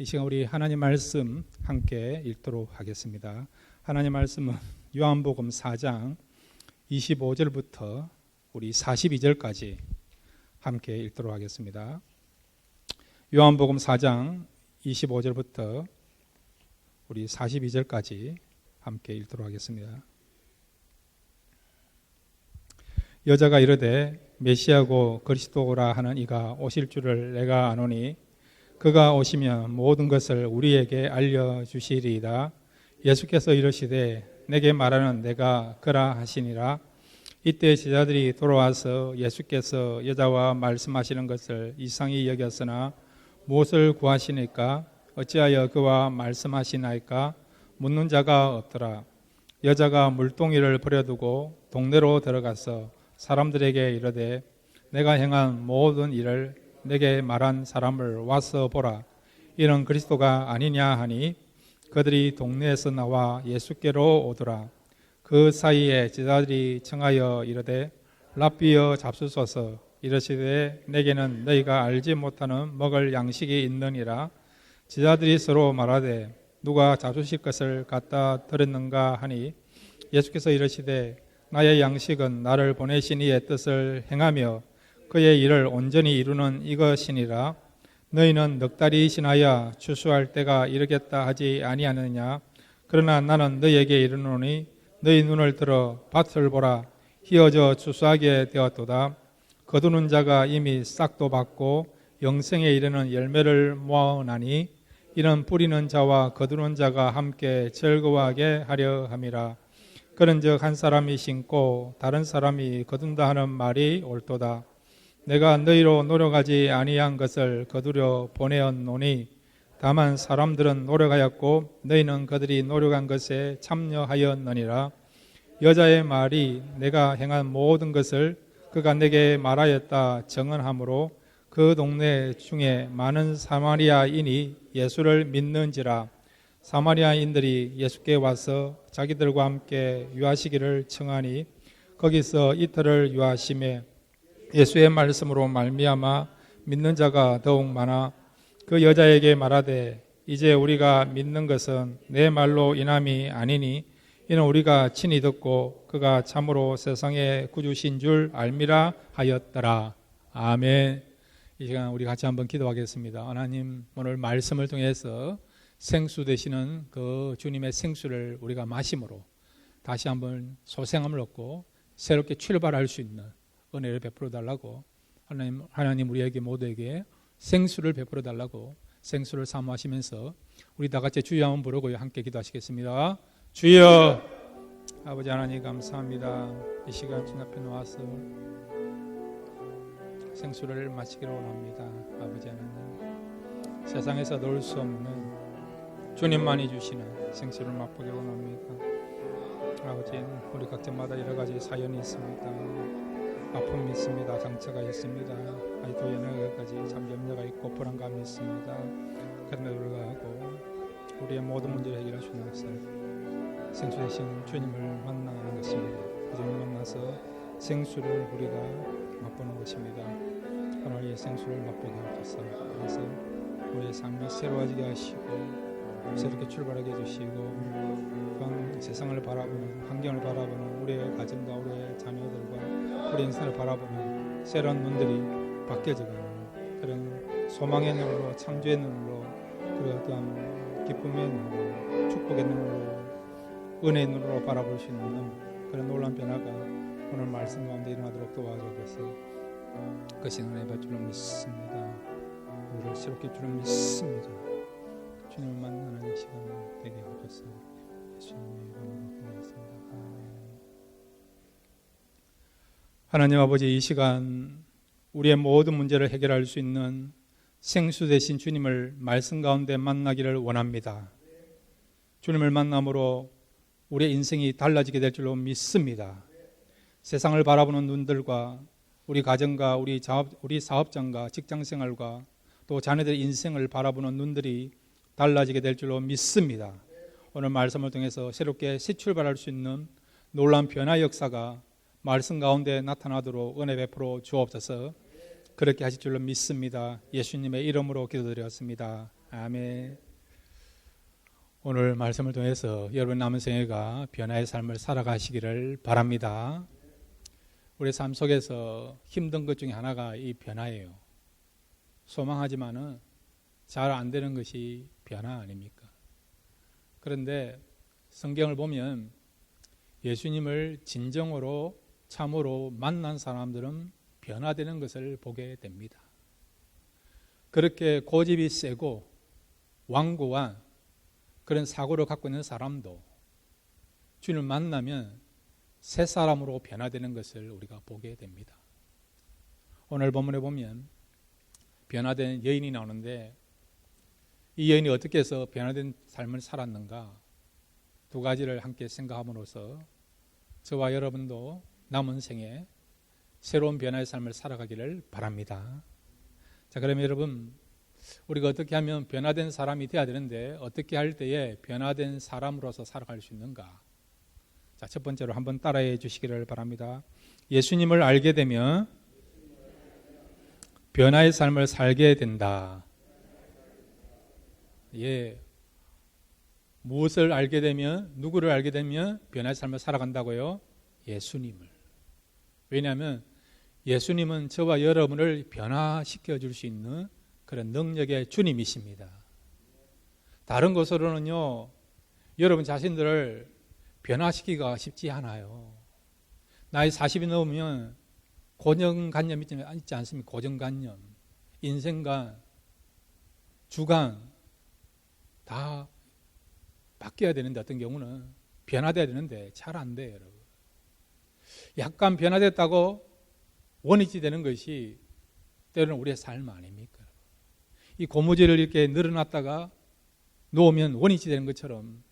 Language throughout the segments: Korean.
이 시간 우리 하나님 말씀 함께 읽도록 하겠습니다. 하나님 말씀은 요한복음 4장 25절부터 우리 42절까지 함께 읽도록 하겠습니다. 요한복음 4장 25절부터 우리 42절까지 함께 읽도록 하겠습니다. 여자가 이르되 메시아고 그리스도라 하는 이가 오실 줄을 내가 아노니 그가 오시면 모든 것을 우리에게 알려주시리이다. 예수께서 이르시되 내게 말하는 내가 그라 하시니라. 이때 제자들이 돌아와서 예수께서 여자와 말씀하시는 것을 이상히 여겼으나 무엇을 구하시니까 어찌하여 그와 말씀하시나이까 묻는 자가 없더라. 여자가 물동이를 버려두고 동네로 들어가서 사람들에게 이르되 내가 행한 모든 일을 내게 말한 사람을 와서 보라. 이는 그리스도가 아니냐 하니 그들이 동네에서 나와 예수께로 오더라. 그 사이에 제자들이 청하여 이르되 랍비여 잡수소서. 이르시되 내게는 너희가 알지 못하는 먹을 양식이 있느니라. 제자들이 서로 말하되 누가 잡수실 것을 갖다 드렸는가 하니 예수께서 이르시되 나의 양식은 나를 보내신 이의 뜻을 행하며 그의 일을 온전히 이루는 이것이니라. 너희는 넉 달이 지나야 추수할 때가 이르겠다 하지 아니하느냐. 그러나 나는 너희에게 이르노니 너희 눈을 들어 밭을 보라. 희어져 추수하게 되었도다. 거두는 자가 이미 싹도 받고 영생에 이르는 열매를 모아오나니 이는 뿌리는 자와 거두는 자가 함께 즐거워하게 하려 함이라. 그런즉 한 사람이 심고 다른 사람이 거둔다 하는 말이 옳도다. 내가 너희로 노력하지 아니한 것을 거두려 보내었노니 다만 사람들은 노력하였고 너희는 그들이 노력한 것에 참여하였느니라. 여자의 말이 내가 행한 모든 것을 그가 내게 말하였다 정언하므로 그 동네 중에 많은 사마리아인이 예수를 믿는지라. 사마리아인들이 예수께 와서 자기들과 함께 유하시기를 청하니 거기서 이틀을 유하심에 예수의 말씀으로 말미암아 믿는 자가 더욱 많아 그 여자에게 말하되 이제 우리가 믿는 것은 내 말로 인함이 아니니 이는 우리가 친히 듣고 그가 참으로 세상의 구주신 줄 알미라 하였더라. 아멘. 이 시간 우리 같이 한번 기도하겠습니다. 하나님, 오늘 말씀을 통해서 생수 되시는 그 주님의 생수를 우리가 마심으로 다시 한번 소생함을 얻고 새롭게 출발할 수 있는 은혜를 베풀어 달라고 하나님 우리에게 모두에게 생수를 베풀어 달라고 생수를 사모하시면서 우리 다 같이 주여 한번 부르고 함께 기도하시겠습니다. 주여. 아버지 하나님 감사합니다. 이 시간 주님 앞에 놓아서 생수를 마시기를 원합니다. 아버지 하나님, 세상에서 놓을 수 없는 주님만이 주시는 생수를 맛보기 원합니다. 아버지, 우리 각자마다 여러 가지 사연이 있습니다. 아픔이 있습니다. 상처가 있습니다. 아직도 여러 가지 참 염려가 있고 불안감이 있습니다. 그럼에도 불구하고 우리의 모든 문제를 해결할 수 있는 것은 생수 되신 주님을 만나는 것입니다. 그 주님을 만나서 생수를 우리가 맛보는 것입니다. 하나님, 이 생수를 맛보게 하옵소서. 그래서 우리의 삶이 새로워지게 하시고 새롭게 출발하게 해주시고 또한 세상을 바라보는, 환경을 바라보는 우리의 가정과 우리의 자녀들과 우리 인생을 바라보는 새로운 눈들이 바뀌어져가는 그런 소망의 눈으로, 창조의 눈으로, 그리고 어떤 기쁨의 눈으로, 축복의 눈으로, 은혜의 눈으로 바라볼 수 있는 그런 놀라운 변화가 오늘 말씀 가운데 일어나도록 도와주셔서 그것이 은혜 받을 줄 믿습니다. 우리를 새롭게 줄 믿습니다. 주님을 만나는 시간 되게 하옵소서. 예수님의 이름으로 기도했습니다. 아멘. 하나님 아버지, 이 시간 우리의 모든 문제를 해결할 수 있는 생수 되신 주님을 말씀 가운데 만나기를 원합니다. 주님을 만남으로 우리의 인생이 달라지게 될 줄로 믿습니다. 세상을 바라보는 눈들과 우리 가정과 우리 사업장과 직장생활과 또 자녀들의 인생을 바라보는 눈들이 달라지게 될 줄로 믿습니다. 오늘 말씀을 통해서 새롭게 새 출발할 수 있는 놀라운 변화 역사가 말씀 가운데 나타나도록 은혜 베풀어 주옵소서. 그렇게 하실 줄로 믿습니다. 예수님의 이름으로 기도드렸습니다. 아멘. 오늘 말씀을 통해서 여러분 남은 생애가 변화의 삶을 살아가시기를 바랍니다. 우리 삶 속에서 힘든 것 중에 하나가 이 변화예요. 소망하지만은 잘 안 되는 것이 변화 아닙니까? 그런데 성경을 보면 예수님을 진정으로 참으로 만난 사람들은 변화되는 것을 보게 됩니다. 그렇게 고집이 세고 완고한 그런 사고를 갖고 있는 사람도 주님을 만나면 새 사람으로 변화되는 것을 우리가 보게 됩니다. 오늘 본문에 보면 변화된 여인이 나오는데 이 여인이 어떻게 해서 변화된 삶을 살았는가 두 가지를 함께 생각함으로써 저와 여러분도 남은 생에 새로운 변화의 삶을 살아가기를 바랍니다. 자, 그러면 여러분 우리가 어떻게 하면 변화된 사람이 되어야 되는데 어떻게 할 때에 변화된 사람으로서 살아갈 수 있는가? 자, 첫 번째로 한번 따라해 주시기를 바랍니다. 예수님을 알게 되면 변화의 삶을 살게 된다. 예, 무엇을 알게 되면, 누구를 알게 되면 변화의 삶을 살아간다고요? 예수님을. 왜냐하면 예수님은 저와 여러분을 변화시켜 줄 수 있는 그런 능력의 주님이십니다. 다른 것으로는요, 여러분 자신들을 변화시키기가 쉽지 않아요. 나이 40이 넘으면 고정관념이 있지 않습니까? 고정관념, 인생관, 주관 다 바뀌어야 되는데 어떤 경우는 변화돼야 되는데 잘 안 돼요, 여러분. 약간 변화됐다고 원위치 되는 것이 때로는 우리의 삶 아닙니까? 이 고무줄을 이렇게 늘어놨다가 놓으면 원위치 되는 것처럼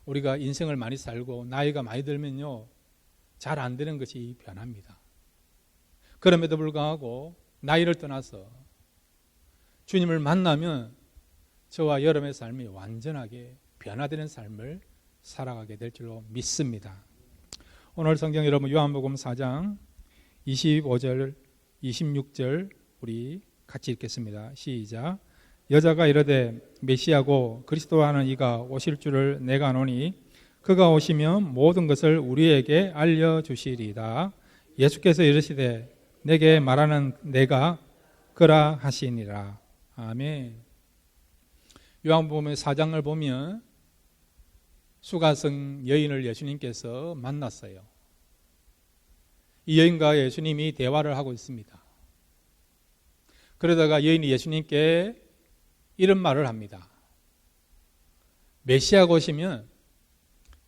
우리가 인생을 많이 살고 나이가 많이 들면요 잘 안 되는 것이 변합니다. 그럼에도 불구하고 나이를 떠나서 주님을 만나면 저와 여러분의 삶이 완전하게 변화되는 삶을 살아가게 될 줄로 믿습니다. 오늘 성경 여러분 요한복음 4장 25절 26절 우리 같이 읽겠습니다. 시작. 여자가 이르되 메시아고 그리스도하는 이가 오실 줄을 내가 아노니 그가 오시면 모든 것을 우리에게 알려주시리이다. 예수께서 이르시되 내게 말하는 내가 그라 하시니라. 아멘. 요한복음 4장을 보면 수가성 여인을 예수님께서 만났어요. 이 여인과 예수님이 대화를 하고 있습니다. 그러다가 여인이 예수님께 이런 말을 합니다. 메시아가 오시면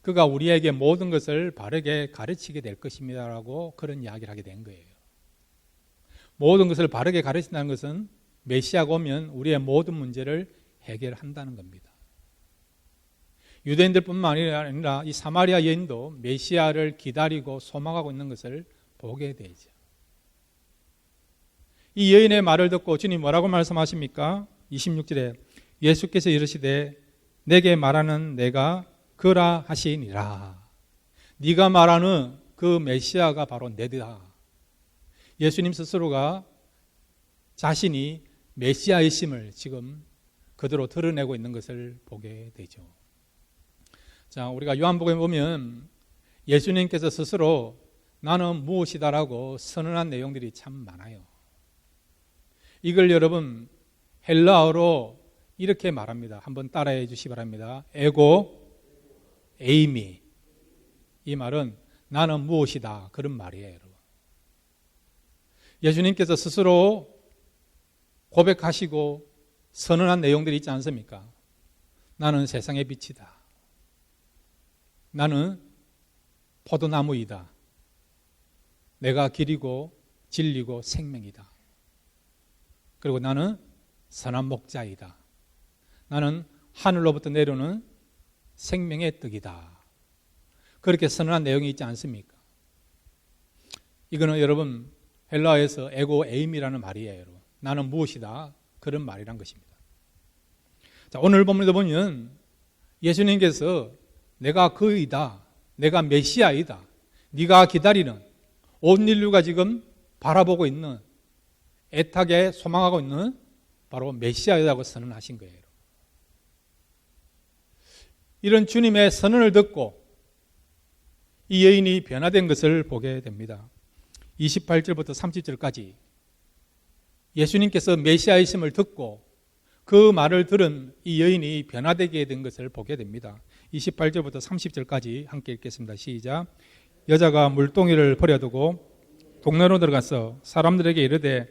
그가 우리에게 모든 것을 바르게 가르치게 될 것입니다 라고 그런 이야기를 하게 된 거예요. 모든 것을 바르게 가르친다는 것은 메시아가 오면 우리의 모든 문제를 해결한다는 겁니다. 유대인들뿐만 아니라 이 사마리아 여인도 메시아를 기다리고 소망하고 있는 것을 보게 되죠. 이 여인의 말을 듣고 주님 뭐라고 말씀하십니까? 26절에 예수께서 이르시되 내게 말하는 내가 그라 하시니라. 네가 말하는 그 메시아가 바로 내다. 예수님 스스로가 자신이 메시아이심을 지금 그대로 드러내고 있는 것을 보게 되죠. 자, 우리가 요한복음에 보면 예수님께서 스스로 나는 무엇이다라고 선언한 내용들이 참 많아요. 이걸 여러분 헬라어로 이렇게 말합니다. 한번 따라해 주시기 바랍니다. 에고 에이미. 이 말은 나는 무엇이다 그런 말이에요, 여러분. 예수님께서 스스로 고백하시고 선언한 내용들이 있지 않습니까? 나는 세상의 빛이다. 나는 포도나무이다. 내가 길이고 진리고 생명이다. 그리고 나는 선한 목자이다. 나는 하늘로부터 내려오는 생명의 떡이다. 그렇게 선언한 내용이 있지 않습니까? 이거는 여러분 헬라어에서 에고 에임이라는 말이에요, 여러분. 나는 무엇이다 그런 말이란 것입니다. 자, 오늘 본문에도 보면 예수님께서 내가 그이다, 내가 메시아이다, 네가 기다리는 온 인류가 지금 바라보고 있는 애타게 소망하고 있는 바로 메시아라고 선언하신 거예요. 이런 주님의 선언을 듣고 이 여인이 변화된 것을 보게 됩니다. 28절부터 30절까지 예수님께서 메시아이심을 듣고 그 말을 들은 이 여인이 변화되게 된 것을 보게 됩니다. 28절부터 30절까지 함께 읽겠습니다. 시작. 여자가 물동이를 버려두고 동네로 들어가서 사람들에게 이르되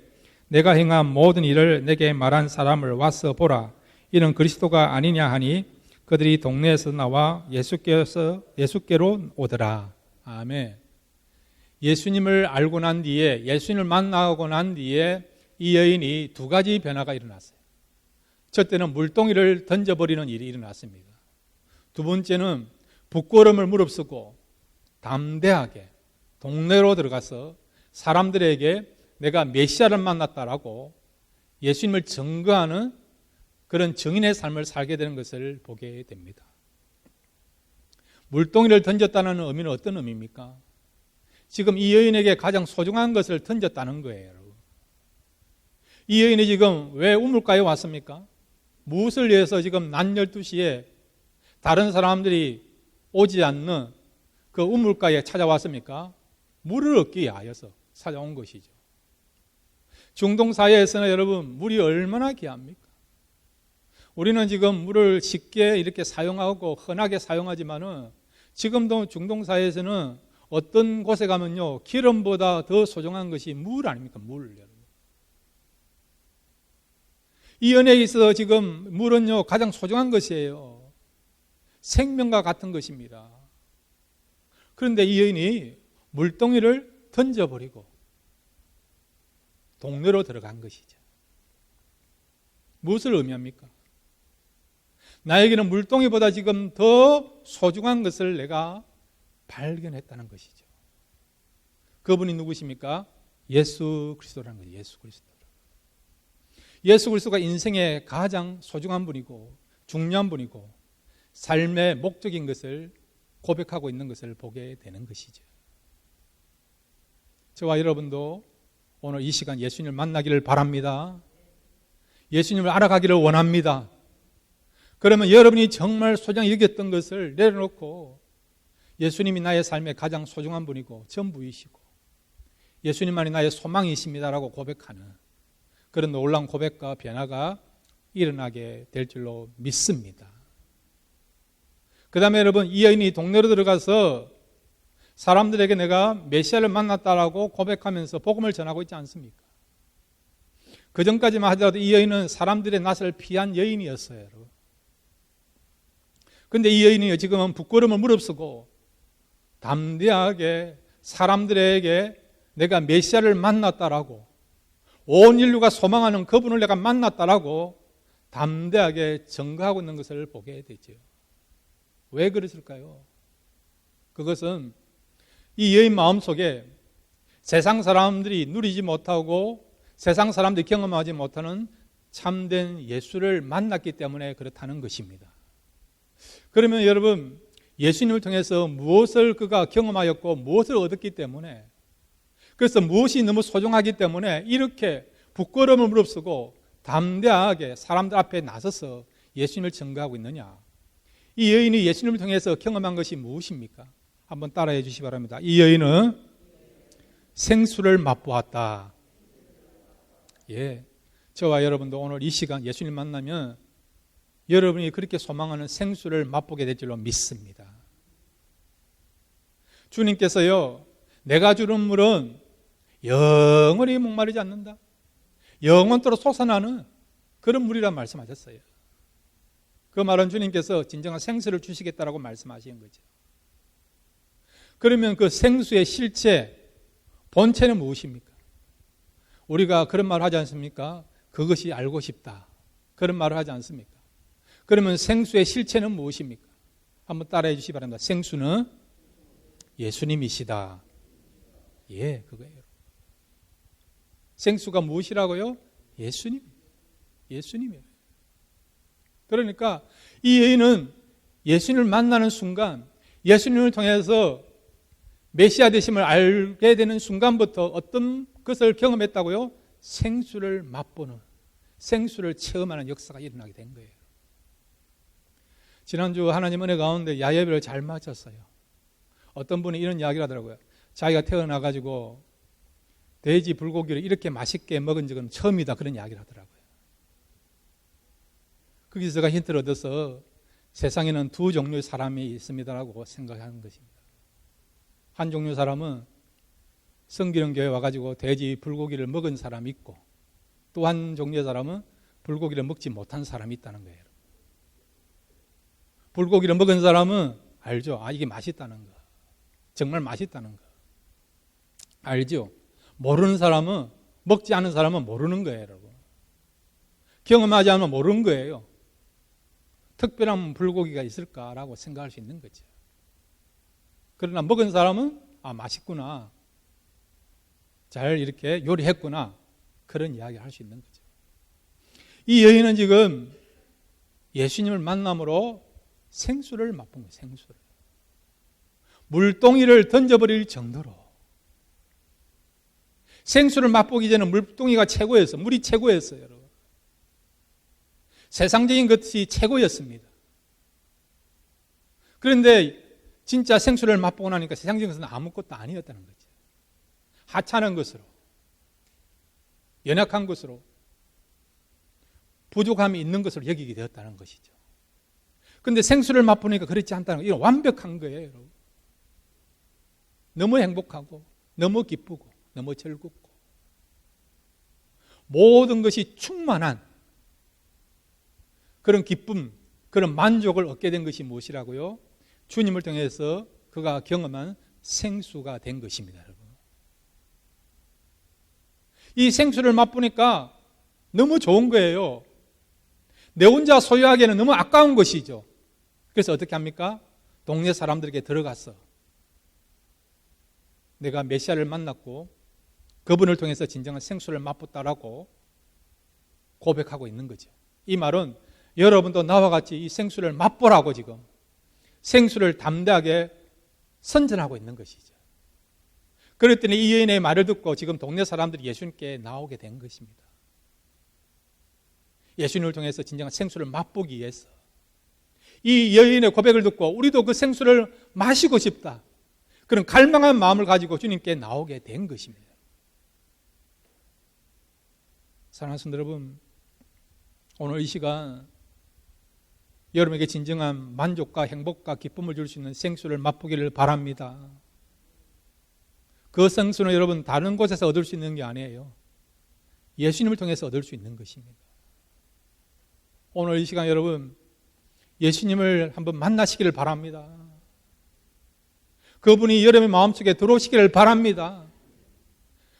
내가 행한 모든 일을 내게 말한 사람을 와서 보라. 이는 그리스도가 아니냐 하니 그들이 동네에서 나와 예수께로 오더라. 아멘. 예수님을 알고 난 뒤에, 예수님을 만나고 난 뒤에 이 여인이 두 가지 변화가 일어났어요. 첫째는 물동이를 던져버리는 일이 일어났습니다. 두 번째는 부끄러움을 무릅쓰고 담대하게 동네로 들어가서 사람들에게 내가 메시아를 만났다라고 예수님을 증거하는 그런 증인의 삶을 살게 되는 것을 보게 됩니다. 물동이를 던졌다는 의미는 어떤 의미입니까? 지금 이 여인에게 가장 소중한 것을 던졌다는 거예요. 이 여인이 지금 왜 우물가에 왔습니까? 무엇을 위해서 지금 낮 12시에 다른 사람들이 오지 않는 그 우물가에 찾아왔습니까? 물을 얻기 위하여서 찾아온 것이죠. 중동 사회에서는 여러분 물이 얼마나 귀합니까? 우리는 지금 물을 쉽게 이렇게 사용하고 흔하게 사용하지만은 지금도 중동 사회에서는 어떤 곳에 가면요 기름보다 더 소중한 것이 물 아닙니까? 물. 이 연애에 있어서 지금 물은요 가장 소중한 것이에요. 생명과 같은 것입니다. 그런데 이 여인이 물동이를 던져버리고 동네로 들어간 것이죠. 무엇을 의미합니까? 나에게는 물동이보다 지금 더 소중한 것을 내가 발견했다는 것이죠. 그분이 누구십니까? 예수 그리스도라는 거예요. 예수 그리스도. 예수 그리스도가 인생의 가장 소중한 분이고 중요한 분이고 삶의 목적인 것을 고백하고 있는 것을 보게 되는 것이죠. 저와 여러분도 오늘 이 시간 예수님을 만나기를 바랍니다. 예수님을 알아가기를 원합니다. 그러면 여러분이 정말 소중히 여겼던 것을 내려놓고 예수님이 나의 삶의 가장 소중한 분이고 전부이시고 예수님만이 나의 소망이십니다라고 고백하는 그런 놀라운 고백과 변화가 일어나게 될 줄로 믿습니다. 그 다음에 여러분 이 여인이 동네로 들어가서 사람들에게 내가 메시아를 만났다라고 고백하면서 복음을 전하고 있지 않습니까? 그 전까지만 하더라도 이 여인은 사람들의 낯을 피한 여인이었어요. 여러분. 그런데 이 여인이 지금은 부끄러움을 무릅쓰고 담대하게 사람들에게 내가 메시아를 만났다라고 온 인류가 소망하는 그분을 내가 만났다라고 담대하게 증거하고 있는 것을 보게 되죠. 왜 그랬을까요? 그것은 이 여인 마음속에 세상 사람들이 누리지 못하고 세상 사람들이 경험하지 못하는 참된 예수를 만났기 때문에 그렇다는 것입니다. 그러면 여러분 예수님을 통해서 무엇을 그가 경험하였고 무엇을 얻었기 때문에 그래서 무엇이 너무 소중하기 때문에 이렇게 부끄러움을 무릅쓰고 담대하게 사람들 앞에 나서서 예수님을 증거하고 있느냐? 이 여인이 예수님을 통해서 경험한 것이 무엇입니까? 한번 따라해 주시기 바랍니다. 이 여인은 생수를 맛보았다. 예, 저와 여러분도 오늘 이 시간 예수님 만나면 여러분이 그렇게 소망하는 생수를 맛보게 될 줄로 믿습니다. 주님께서요, 내가 주는 물은 영원히 목마르지 않는다. 영원토록 솟아나는 그런 물이란 말씀하셨어요. 그 말은 주님께서 진정한 생수를 주시겠다라고 말씀하신 거죠. 그러면 그 생수의 실체, 본체는 무엇입니까? 우리가 그런 말을 하지 않습니까? 그것이 알고 싶다. 그런 말을 하지 않습니까? 그러면 생수의 실체는 무엇입니까? 한번 따라해 주시기 바랍니다. 생수는 예수님이시다. 예, 그거예요. 생수가 무엇이라고요? 예수님. 예수님이에요. 그러니까 이 여인은 예수님을 만나는 순간 예수님을 통해서 메시아 되심을 알게 되는 순간부터 어떤 것을 경험했다고요? 생수를 맛보는 생수를 체험하는 역사가 일어나게 된 거예요. 지난주 하나님 은혜 가운데 야예배를 잘 마쳤어요. 어떤 분이 이런 이야기를 하더라고요. 자기가 태어나가지고 돼지 불고기를 이렇게 맛있게 먹은 적은 처음이다, 그런 이야기를 하더라고요. 거기서 제가 힌트를 얻어서 세상에는 두 종류의 사람이 있습니다라고 생각하는 것입니다. 한 종류 사람은 성기령 교회 와가지고 돼지 불고기를 먹은 사람이 있고, 또 한 종류의 사람은 불고기를 먹지 못한 사람이 있다는 거예요. 불고기를 먹은 사람은 알죠. 아, 이게 맛있다는 거, 정말 맛있다는 거 알죠. 모르는 사람은, 먹지 않은 사람은 모르는 거예요, 여러분. 경험하지 않으면 모르는 거예요. 특별한 불고기가 있을까라고 생각할 수 있는 거죠. 그러나 먹은 사람은 아, 맛있구나, 잘 이렇게 요리했구나, 그런 이야기를 할 수 있는 거죠. 이 여인은 지금 예수님을 만남으로 생수를 맛본 거예요. 생수를. 물동이를 던져버릴 정도로. 생수를 맛보기 전에 물동이가 최고였어요. 물이 최고였어요, 여러분. 세상적인 것이 최고였습니다. 그런데 진짜 생수를 맛보고 나니까 세상적인 것은 아무것도 아니었다는 거죠. 하찮은 것으로, 연약한 것으로, 부족함이 있는 것으로 여기게 되었다는 것이죠. 그런데 생수를 맛보니까 그렇지 않다는 거예요. 이건 완벽한 거예요, 여러분. 너무 행복하고, 너무 기쁘고, 너무 즐겁고, 모든 것이 충만한 그런 기쁨, 그런 만족을 얻게 된 것이 무엇이라고요? 주님을 통해서 그가 경험한 생수가 된 것입니다, 여러분. 이 생수를 맛보니까 너무 좋은 거예요. 내 혼자 소유하기에는 너무 아까운 것이죠. 그래서 어떻게 합니까? 동네 사람들에게 들어가서 내가 메시아를 만났고 그분을 통해서 진정한 생수를 맛봤다라고 고백하고 있는 거죠. 이 말은 여러분도 나와 같이 이 생수를 맛보라고 지금 생수를 담대하게 선전하고 있는 것이죠. 그랬더니 이 여인의 말을 듣고 지금 동네 사람들이 예수님께 나오게 된 것입니다. 예수님을 통해서 진정한 생수를 맛보기 위해서 이 여인의 고백을 듣고 우리도 그 생수를 마시고 싶다, 그런 갈망한 마음을 가지고 주님께 나오게 된 것입니다. 사랑하는 성도 여러분, 오늘 이 시간 여러분에게 진정한 만족과 행복과 기쁨을 줄 수 있는 생수를 맛보기를 바랍니다. 그 생수는 여러분 다른 곳에서 얻을 수 있는 게 아니에요. 예수님을 통해서 얻을 수 있는 것입니다. 오늘 이 시간 여러분 예수님을 한번 만나시기를 바랍니다. 그분이 여러분의 마음속에 들어오시기를 바랍니다.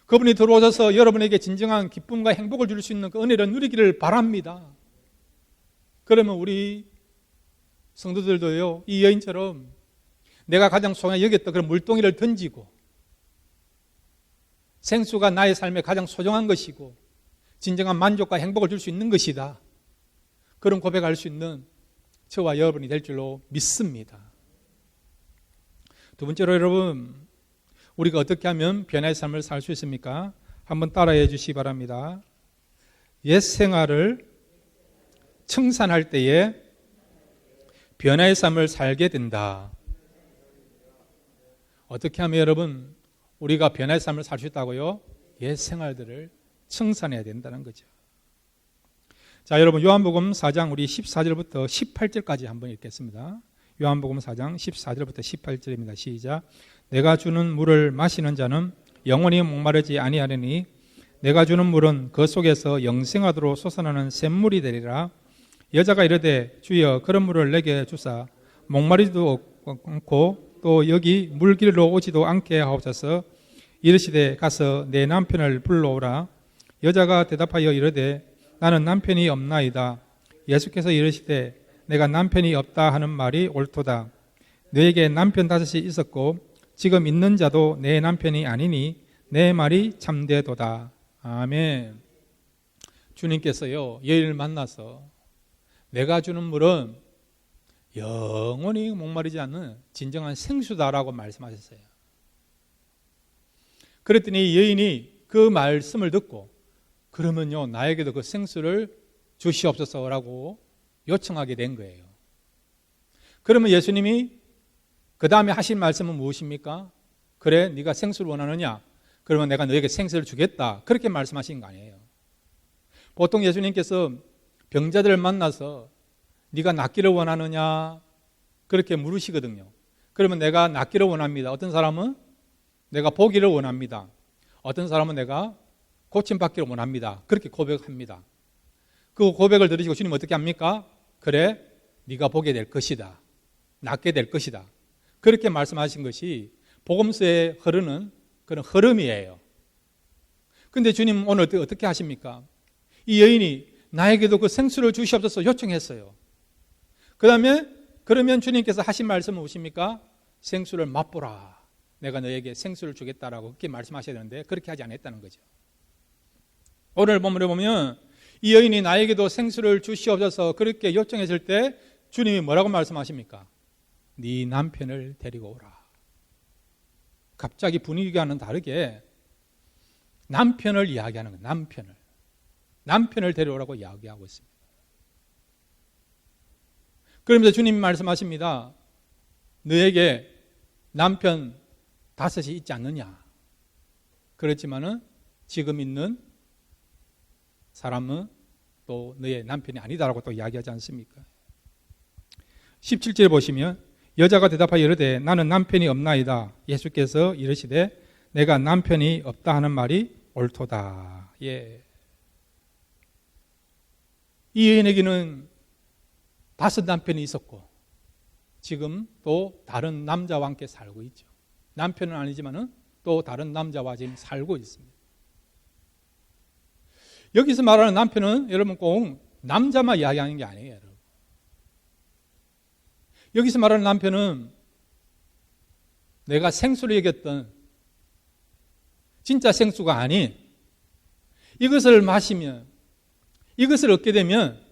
그분이 들어오셔서 여러분에게 진정한 기쁨과 행복을 줄 수 있는 그 은혜를 누리기를 바랍니다. 그러면 우리 성도들도요, 이 여인처럼 내가 가장 소중히 여겼던 그런 물동이를 던지고 생수가 나의 삶에 가장 소중한 것이고 진정한 만족과 행복을 줄 수 있는 것이다, 그런 고백할 수 있는 저와 여러분이 될 줄로 믿습니다. 두 번째로 여러분, 우리가 어떻게 하면 변화의 삶을 살 수 있습니까? 한번 따라해 주시기 바랍니다. 옛 생활을 청산할 때에 변화의 삶을 살게 된다. 어떻게 하면 여러분 우리가 변화의 삶을 살 수 있다고요? 옛 생활들을 청산해야 된다는 거죠. 자, 여러분 요한복음 4장 우리 14절부터 18절까지 한번 읽겠습니다. 요한복음 4장 14절부터 18절입니다. 시작. 내가 주는 물을 마시는 자는 영원히 목마르지 아니하리니 내가 주는 물은 그 속에서 영생하도록 솟아나는 샘물이 되리라. 여자가 이르되 주여 그런 물을 내게 주사 목마르지도 않고 또 여기 물길로 오지도 않게 하옵소서. 이르시되 가서 내 남편을 불러오라. 여자가 대답하여 이르되 나는 남편이 없나이다. 예수께서 이르시되 내가 남편이 없다 하는 말이 옳도다. 너에게 남편 5이 있었고 지금 있는 자도 내 남편이 아니니 내 말이 참되도다. 아멘. 주님께서요 여인을 만나서 내가 주는 물은 영원히 목마르지 않는 진정한 생수다라고 말씀하셨어요. 그랬더니 여인이 그 말씀을 듣고 그러면요, 나에게도 그 생수를 주시옵소서라고 요청하게 된 거예요. 그러면 예수님이 그 다음에 하신 말씀은 무엇입니까? 그래, 네가 생수를 원하느냐? 그러면 내가 너에게 생수를 주겠다. 그렇게 말씀하신 거 아니에요. 보통 예수님께서 병자들을 만나서 네가 낫기를 원하느냐? 그렇게 물으시거든요. 그러면 내가 낫기를 원합니다. 어떤 사람은 내가 보기를 원합니다. 어떤 사람은 내가 고침받기를 원합니다. 그렇게 고백합니다. 그 고백을 들으시고 주님 어떻게 합니까? 그래, 네가 보게 될 것이다. 낫게 될 것이다. 그렇게 말씀하신 것이 복음서에 흐르는 그런 흐름이에요. 근데 주님 오늘 어떻게 하십니까? 이 여인이 나에게도 그 생수를 주시옵소서 요청했어요. 그 다음에 그러면 주님께서 하신 말씀은 무엇입니까? 생수를 맛보라. 내가 너에게 생수를 주겠다라고 그렇게 말씀하셔야 되는데 그렇게 하지 않았다는 거죠. 오늘 본문에 보면 이 여인이 나에게도 생수를 주시옵소서 그렇게 요청했을 때 주님이 뭐라고 말씀하십니까? 네 남편을 데리고 오라. 갑자기 분위기와는 다르게 남편을 이야기하는 거예요. 남편을 데려오라고 이야기하고 있습니다. 그러면서 주님이 말씀하십니다. 너에게 남편 5이 있지 않느냐? 그렇지만은 지금 있는 사람은 또 너의 남편이 아니다라고 또 이야기하지 않습니까? 17절 보시면 여자가 대답하여 이르되 나는 남편이 없나이다. 예수께서 이르시되 내가 남편이 없다 하는 말이 옳도다. 예. 이 여인에게는 5 남편이 있었고 지금 또 다른 남자와 함께 살고 있죠. 남편은 아니지만은 또 다른 남자와 지금 살고 있습니다. 여기서 말하는 남편은 여러분 꼭 남자만 이야기하는 게 아니에요. 여러분. 여기서 말하는 남편은 내가 생수를 여겼던 진짜 생수가 아닌 이것을 마시면 이것을 얻게 되면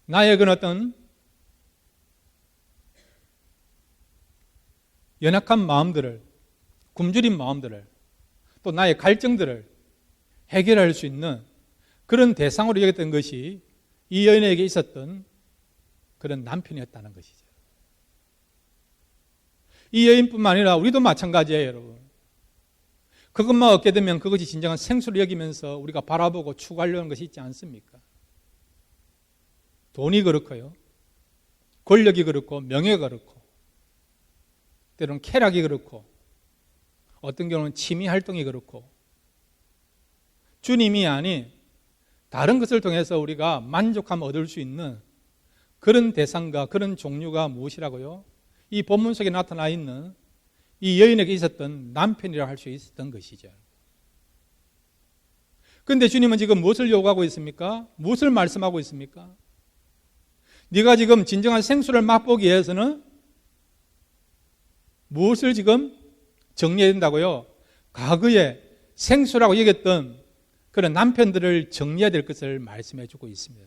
나의 그 어떤 연약한 마음들을 굶주린 마음들을 또 나의 갈증들을 해결할 수 있는 그런 대상으로 여겼던 것이 이 여인에게 있었던 그런 남편이었다는 것이죠. 이 여인뿐만 아니라 우리도 마찬가지예요, 여러분. 그것만 얻게 되면 그것이 진정한 생수를 여기면서 우리가 바라보고 추구하려는 것이 있지 않습니까? 돈이 그렇고요. 권력이 그렇고 명예가 그렇고 때로는 쾌락이 그렇고 어떤 경우는 취미 활동이 그렇고 주님이 아닌 다른 것을 통해서 우리가 만족함을 얻을 수 있는 그런 대상과 그런 종류가 무엇이라고요? 이 본문 속에 나타나 있는 이 여인에게 있었던 남편이라 할 수 있었던 것이죠. 그런데 주님은 지금 무엇을 요구하고 있습니까? 무엇을 말씀하고 있습니까? 네가 지금 진정한 생수를 맛보기 위해서는 무엇을 지금 정리해야 된다고요? 과거에 생수라고 여겼던 그런 남편들을 정리해야 될 것을 말씀해 주고 있습니다.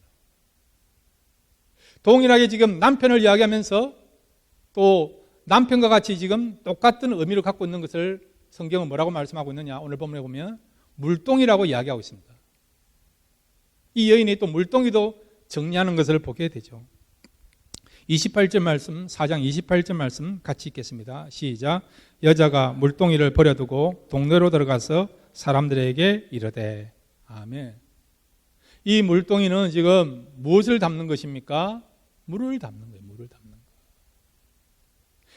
동일하게 지금 남편을 이야기하면서 또 남편과 같이 지금 똑같은 의미를 갖고 있는 것을 성경은 뭐라고 말씀하고 있느냐? 오늘 본문에 보면 물동이라고 이야기하고 있습니다. 이 여인이 또 물동이도 정리하는 것을 보게 되죠. 28절 말씀, 4장 28절 말씀 같이 읽겠습니다. 시작. 여자가 물동이를 버려두고 동네로 들어가서 사람들에게 이르되. 아멘. 이 물동이는 지금 무엇을 담는 것입니까? 물을 담는 거예요. 물을 담는 거.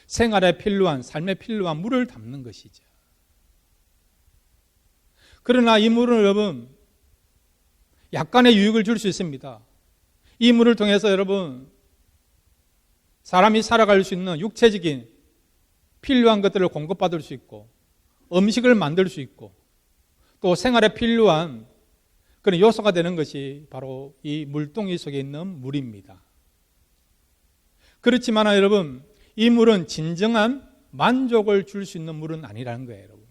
생활에 필요한, 삶에 필요한 물을 담는 것이죠. 그러나 이 물은 여러분 약간의 유익을 줄 수 있습니다. 이 물을 통해서 여러분 사람이 살아갈 수 있는 육체적인 필요한 것들을 공급받을 수 있고 음식을 만들 수 있고 또 생활에 필요한 그런 요소가 되는 것이 바로 이 물동이 속에 있는 물입니다. 그렇지만 여러분 이 물은 진정한 만족을 줄 수 있는 물은 아니라는 거예요. 여러분.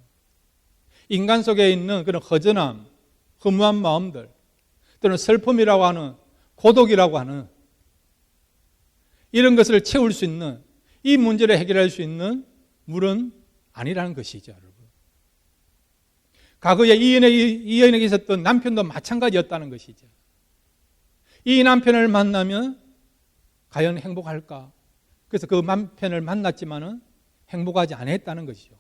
인간 속에 있는 그런 허전함, 허무한 마음들 또는 슬픔이라고 하는 고독이라고 하는 이런 것을 채울 수 있는 이 문제를 해결할 수 있는 물은 아니라는 것이죠. 여러분. 과거에 이 여인에게 있었던 남편도 마찬가지였다는 것이죠. 이 남편을 만나면 과연 행복할까? 그래서 그 남편을 만났지만은 행복하지 않았다는 것이죠.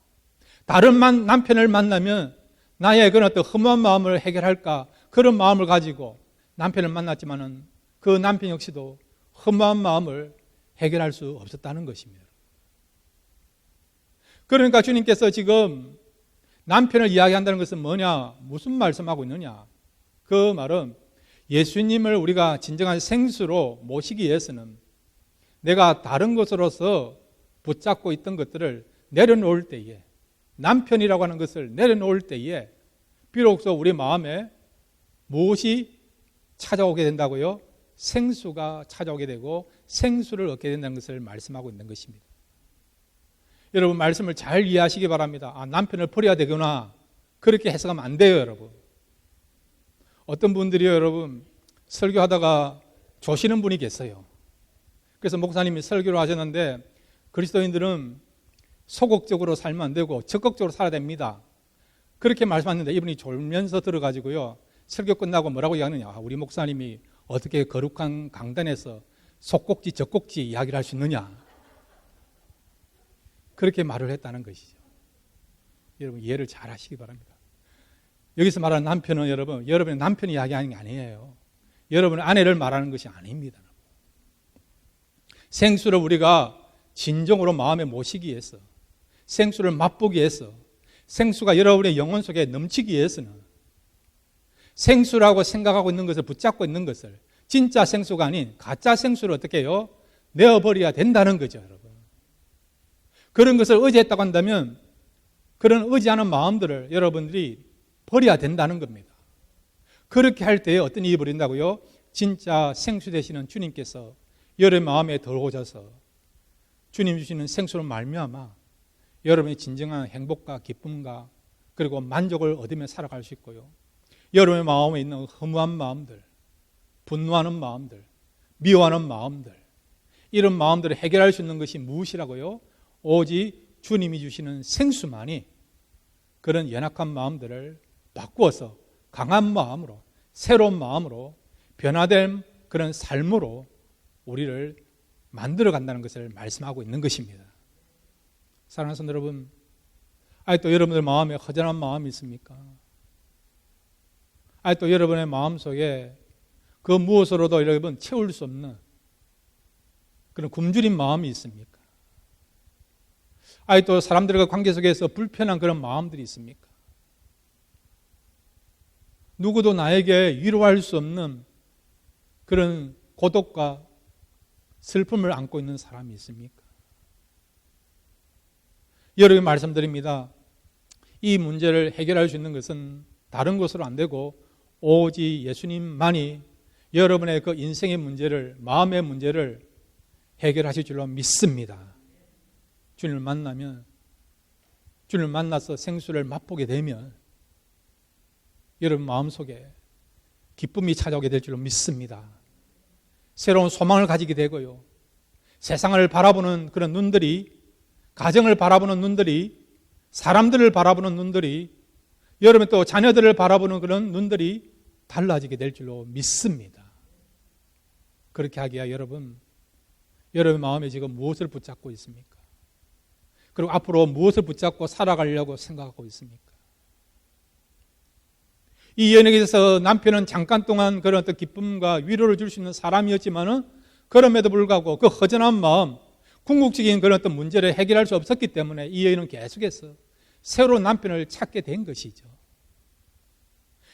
다른 남편을 만나면 나의 그런 어떤 허무한 마음을 해결할까? 그런 마음을 가지고 남편을 만났지만은 그 남편 역시도 허무한 마음을 해결할 수 없었다는 것입니다. 그러니까 주님께서 지금 남편을 이야기한다는 것은 뭐냐? 무슨 말씀하고 있느냐? 그 말은 예수님을 우리가 진정한 생수로 모시기 위해서는 내가 다른 것으로서 붙잡고 있던 것들을 내려놓을 때에, 남편이라고 하는 것을 내려놓을 때에 비로소 우리 마음에 무엇이 찾아오게 된다고요? 생수가 찾아오게 되고 생수를 얻게 된다는 것을 말씀하고 있는 것입니다. 여러분, 말씀을 잘 이해하시기 바랍니다. 남편을 버려야 되구나, 그렇게 해석하면 안 돼요, 여러분. 어떤 분들이요, 여러분, 설교하다가 조시는 분이 계세요. 그래서 목사님이 설교를 하셨는데 그리스도인들은 소극적으로 살면 안 되고 적극적으로 살아야 됩니다. 그렇게 말씀하셨는데 이분이 졸면서 들어가지고요, 설교 끝나고 뭐라고 이야기하느냐? 우리 목사님이 어떻게 거룩한 강단에서 속꼭지 적꼭지 이야기를 할 수 있느냐? 그렇게 말을 했다는 것이죠. 여러분, 이해를 잘 하시기 바랍니다. 여기서 말하는 남편은 여러분의 남편이 이야기하는 게 아니에요. 여러분의 아내를 말하는 것이 아닙니다. 생수를 우리가 진정으로 마음에 모시기 위해서, 생수를 맛보기 위해서, 생수가 여러분의 영혼 속에 넘치기 위해서는 생수라고 생각하고 있는 것을 붙잡고 있는 것을 진짜 생수가 아닌 가짜 생수를 어떻게 해요? 내어버려야 된다는 거죠, 여러분. 그런 것을 의지했다고 한다면 그런 의지하는 마음들을 여러분들이 버려야 된다는 겁니다. 그렇게 할 때에 어떤 일이 벌어진다고요? 진짜 생수 되시는 주님께서 여러분의 마음에 들어오셔서 주님 주시는 생수로 말미암아 여러분의 진정한 행복과 기쁨과 그리고 만족을 얻으며 살아갈 수 있고요, 여러분의 마음에 있는 허무한 마음들, 분노하는 마음들, 미워하는 마음들, 이런 마음들을 해결할 수 있는 것이 무엇이라고요? 오직 주님이 주시는 생수만이 그런 연약한 마음들을 바꾸어서 강한 마음으로, 새로운 마음으로, 변화된 그런 삶으로 우리를 만들어 간다는 것을 말씀하고 있는 것입니다. 사랑하는 성도 여러분, 아직도 여러분들 마음에 허전한 마음이 있습니까? 아직도 여러분의 마음 속에 그 무엇으로도 여러분 채울 수 없는 그런 굶주린 마음이 있습니까? 아직도 사람들과 관계 속에서 불편한 그런 마음들이 있습니까? 누구도 나에게 위로할 수 없는 그런 고독과 슬픔을 안고 있는 사람이 있습니까? 여러분, 말씀드립니다. 이 문제를 해결할 수 있는 것은 다른 것으로 안 되고 오직 예수님만이 여러분의 그 인생의 문제를, 마음의 문제를 해결하실 줄로 믿습니다. 주님을 만나면, 주님을 만나서 생수를 맛보게 되면 여러분 마음속에 기쁨이 찾아오게 될 줄로 믿습니다. 새로운 소망을 가지게 되고요, 세상을 바라보는 그런 눈들이, 가정을 바라보는 눈들이, 사람들을 바라보는 눈들이, 여러분 또 자녀들을 바라보는 그런 눈들이 달라지게 될 줄로 믿습니다. 그렇게 하기야 여러분 마음에 지금 무엇을 붙잡고 있습니까? 그리고 앞으로 무엇을 붙잡고 살아가려고 생각하고 있습니까? 이 여인에게서 남편은 잠깐 동안 그런 어떤 기쁨과 위로를 줄 수 있는 사람이었지만은 그럼에도 불구하고 그 허전한 마음, 궁극적인 그런 어떤 문제를 해결할 수 없었기 때문에 이 여인은 계속해서 새로운 남편을 찾게 된 것이죠.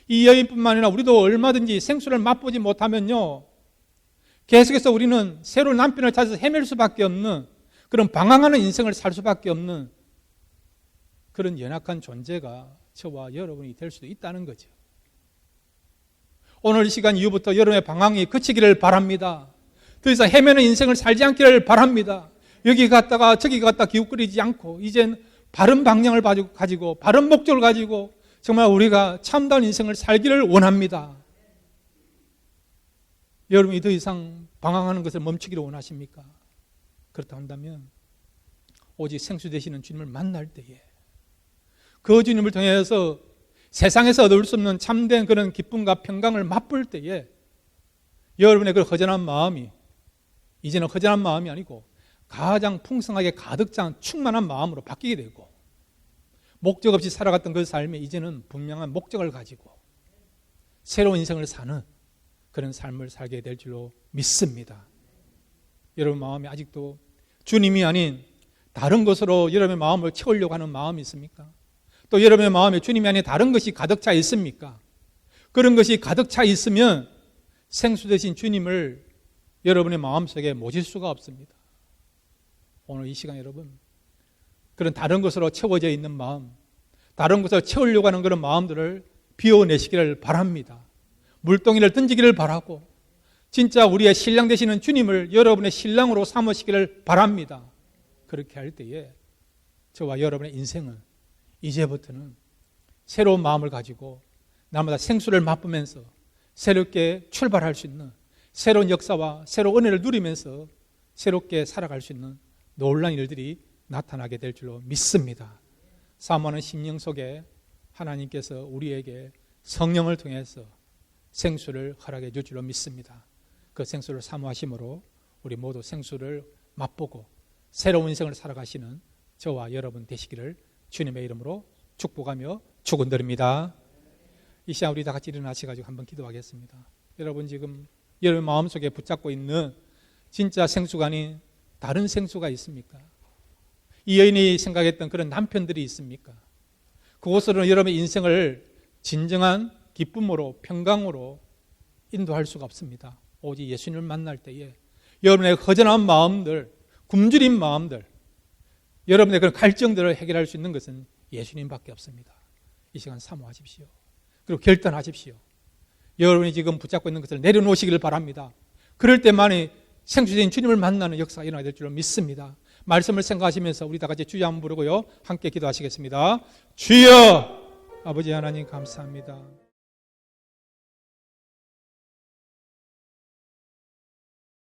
이 여인뿐만 아니라 우리도 얼마든지 생수를 맛보지 못하면요, 계속해서 우리는 새로운 남편을 찾아서 헤맬 수밖에 없는 그런 방황하는 인생을 살 수밖에 없는 그런 연약한 존재가 저와 여러분이 될 수도 있다는 거죠. 오늘 이 시간 이후부터 여러분의 방황이 그치기를 바랍니다. 더 이상 헤매는 인생을 살지 않기를 바랍니다. 여기 갔다가 저기 갔다 기웃거리지 않고 이젠 바른 방향을 가지고 바른 목적을 가지고 정말 우리가 참다운 인생을 살기를 원합니다. 여러분이 더 이상 방황하는 것을 멈추기를 원하십니까? 그렇다 한다면 오직 생수 되시는 주님을 만날 때에 그 주님을 통해서 세상에서 얻을 수 없는 참된 그런 기쁨과 평강을 맛볼 때에 여러분의 그 허전한 마음이 이제는 허전한 마음이 아니고 가장 풍성하게 가득 찬 충만한 마음으로 바뀌게 되고, 목적 없이 살아갔던 그 삶이 이제는 분명한 목적을 가지고 새로운 인생을 사는 그런 삶을 살게 될 줄로 믿습니다. 여러분 마음이 아직도 주님이 아닌 다른 것으로 여러분의 마음을 채우려고 하는 마음이 있습니까? 또 여러분의 마음에 주님이 아닌 다른 것이 가득 차 있습니까? 그런 것이 가득 차 있으면 생수 되신 주님을 여러분의 마음속에 모실 수가 없습니다. 오늘 이 시간 여러분, 그런 다른 것으로 채워져 있는 마음, 다른 것으로 채우려고 하는 그런 마음들을 비워내시기를 바랍니다. 물동이를 던지기를 바라고, 진짜 우리의 신랑 되시는 주님을 여러분의 신랑으로 삼으시기를 바랍니다. 그렇게 할 때에 저와 여러분의 인생은 이제부터는 새로운 마음을 가지고 날마다 생수를 맛보면서 새롭게 출발할 수 있는 새로운 역사와 새로운 은혜를 누리면서 새롭게 살아갈 수 있는 놀라운 일들이 나타나게 될 줄로 믿습니다. 사모하는 심령 속에 하나님께서 우리에게 성령을 통해서 생수를 허락해 줄 줄로 믿습니다. 그 생수를 사모하심으로 우리 모두 생수를 맛보고 새로운 인생을 살아가시는 저와 여러분 되시기를 주님의 이름으로 축복하며 축원드립니다. 이 시간 우리 다 같이 일어나셔가지고 한번 기도하겠습니다. 여러분 지금 여러분 마음속에 붙잡고 있는 진짜 생수가 아닌 다른 생수가 있습니까? 이 여인이 생각했던 그런 남편들이 있습니까? 그곳으로는 여러분의 인생을 진정한 기쁨으로 평강으로 인도할 수가 없습니다. 오직 예수님을 만날 때에 여러분의 허전한 마음들, 굶주린 마음들, 여러분의 그런 갈증들을 해결할 수 있는 것은 예수님밖에 없습니다. 이 시간 사모하십시오. 그리고 결단하십시오. 여러분이 지금 붙잡고 있는 것을 내려놓으시기를 바랍니다. 그럴 때만이 생수된 주님을 만나는 역사가 일어나게 될 줄로 믿습니다. 말씀을 생각하시면서 우리 다 같이 주여 한번 부르고요, 함께 기도하시겠습니다. 주여, 아버지 하나님 감사합니다.